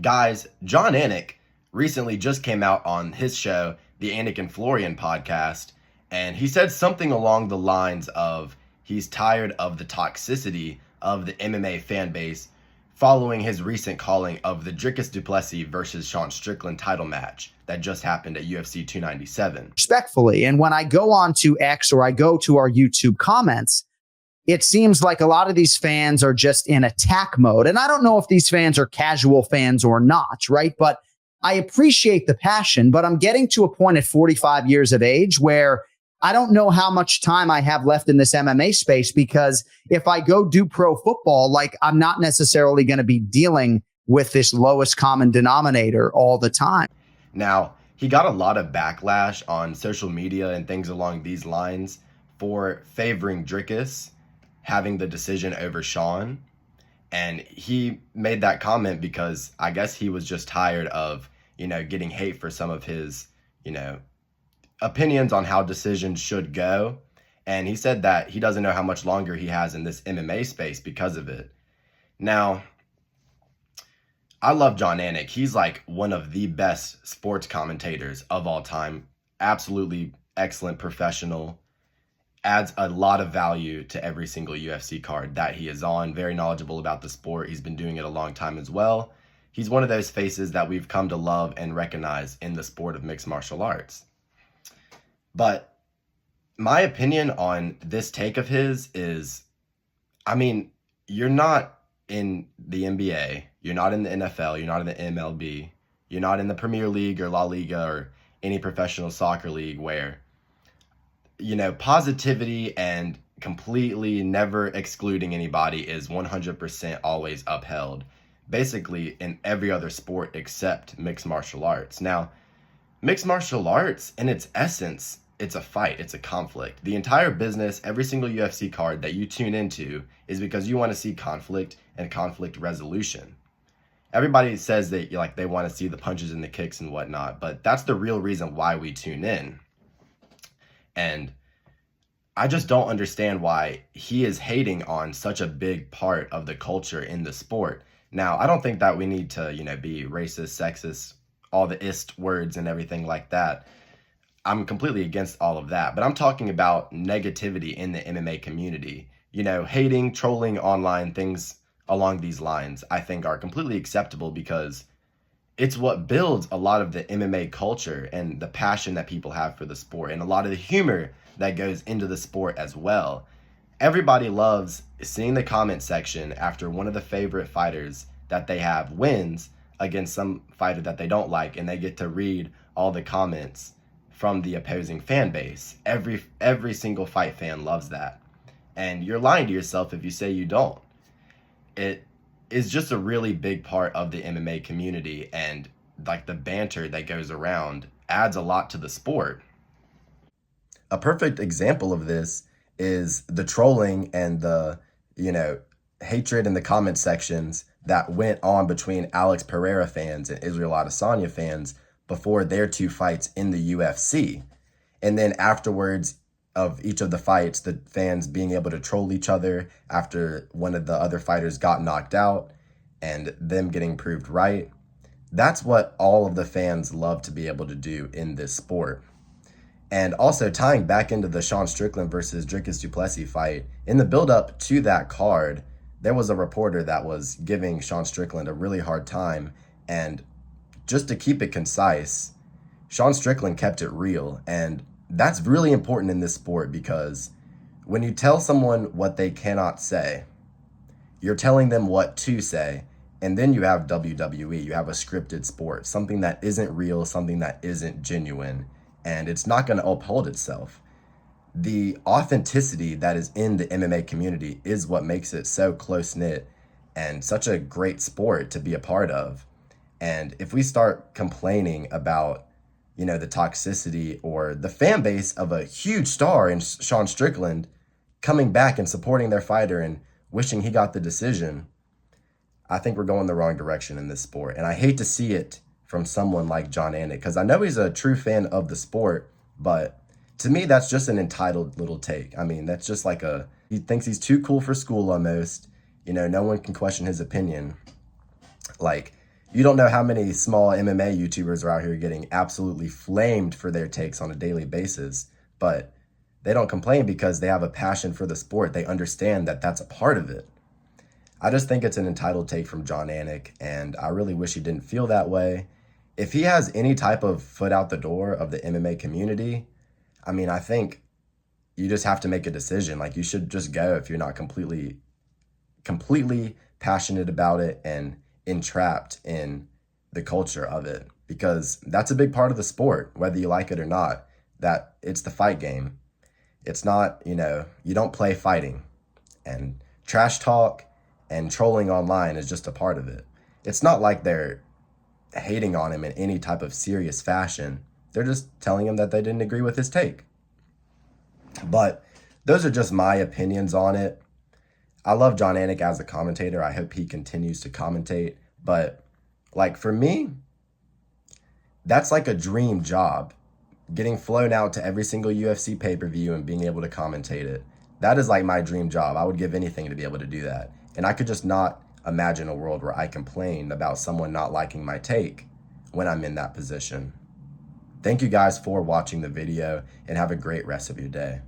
Guys, Jon Anik recently just came out on his show, the Anik and Florian podcast, and he said something along the lines of he's tired of the toxicity of the MMA fan base following his recent calling of the Dricus du Plessis versus Sean Strickland title match that just happened at UFC 297. Respectfully, and when I go on to X or I go to our YouTube comments, it seems like a lot of these fans are just in attack mode. And I don't know if these fans are casual fans or not, right? But I appreciate the passion, but I'm getting to a point at 45 years of age where I don't know how much time I have left in this MMA space, because if I go do pro football, like, I'm not necessarily going to be dealing with this lowest common denominator all the time. Now, he got a lot of backlash on social media and things along these lines for favoring Dricus having the decision over Sean. And he made that comment because I guess he was just tired of, getting hate for some of his, opinions on how decisions should go. And he said that he doesn't know how much longer he has in this MMA space because of it. Now, I love Jon Anik. He's like one of the best sports commentators of all time. Absolutely excellent professional. Adds a lot of value to every single UFC card that he is on. Very knowledgeable about the sport. He's been doing it a long time as well. He's one of those faces that we've come to love and recognize in the sport of mixed martial arts. But my opinion on this take of his is, you're not in the NBA, you're not in the NFL, you're not in the MLB, you're not in the Premier League or La Liga or any professional soccer league where positivity and completely never excluding anybody is 100% always upheld, basically in every other sport except mixed martial arts. Now, mixed martial arts, in its essence, it's a fight, it's a conflict. The entire business, every single UFC card that you tune into is because you want to see conflict and conflict resolution. Everybody says that they want to see the punches and the kicks and whatnot, but that's the real reason why we tune in. And I just don't understand why he is hating on such a big part of the culture in the sport. Now, I don't think that we need to, be racist, sexist, all the ist words and everything like that. I'm completely against all of that. But I'm talking about negativity in the MMA community. Hating, trolling online, things along these lines, I think are completely acceptable because it's what builds a lot of the MMA culture and the passion that people have for the sport and a lot of the humor that goes into the sport as well. Everybody loves seeing the comment section after one of the favorite fighters that they have wins against some fighter that they don't like, and they get to read all the comments from the opposing fan base. Every single fight fan loves that. And you're lying to yourself if you say you don't. It is just a really big part of the MMA community, and the banter that goes around adds a lot to the sport. A perfect example of this is the trolling and the, hatred in the comment sections that went on between Alex Pereira fans and Israel Adesanya fans before their two fights in the UFC. And then afterwards of each of the fights, the fans being able to troll each other after one of the other fighters got knocked out and them getting proved right. That's what all of the fans love to be able to do in this sport. And also tying back into the Sean Strickland versus Dricus du Plessis fight, in the build-up to that card, there was a reporter that was giving Sean Strickland a really hard time. And just to keep it concise, Sean Strickland kept it real. And that's really important in this sport because when you tell someone what they cannot say, you're telling them what to say. And then you have WWE, you have a scripted sport, something that isn't real, something that isn't genuine, and it's not going to uphold itself. The authenticity that is in the MMA community is what makes it so close-knit and such a great sport to be a part of. And if we start complaining about, the toxicity or the fan base of a huge star in Sean Strickland coming back and supporting their fighter and wishing he got the decision, I think we're going the wrong direction in this sport. And I hate to see it from someone like Jon Anik, because I know he's a true fan of the sport, but to me, that's just an entitled little take. That's just he thinks he's too cool for school almost. No one can question his opinion. You don't know how many small MMA YouTubers are out here getting absolutely flamed for their takes on a daily basis, but they don't complain because they have a passion for the sport. They understand that that's a part of it. I just think it's an entitled take from Jon Anik, and I really wish he didn't feel that way. If he has any type of foot out the door of the MMA community, I mean, I think you just have to make a decision. Like, you should just go if you're not completely passionate about it and entrapped in the culture of it, because that's a big part of the sport, whether you like it or not. That it's the fight game. It's not, you don't play fighting, and trash talk and trolling online is just a part of it. It's not like they're hating on him in any type of serious fashion. They're just telling him that they didn't agree with his take. But those are just my opinions on it. I love Jon Anik as a commentator. I hope he continues to commentate. But like, for me, that's like a dream job. Getting flown out to every single UFC pay-per-view and being able to commentate it. That is like my dream job. I would give anything to be able to do that. And I could just not imagine a world where I complain about someone not liking my take when I'm in that position. Thank you guys for watching the video, and have a great rest of your day.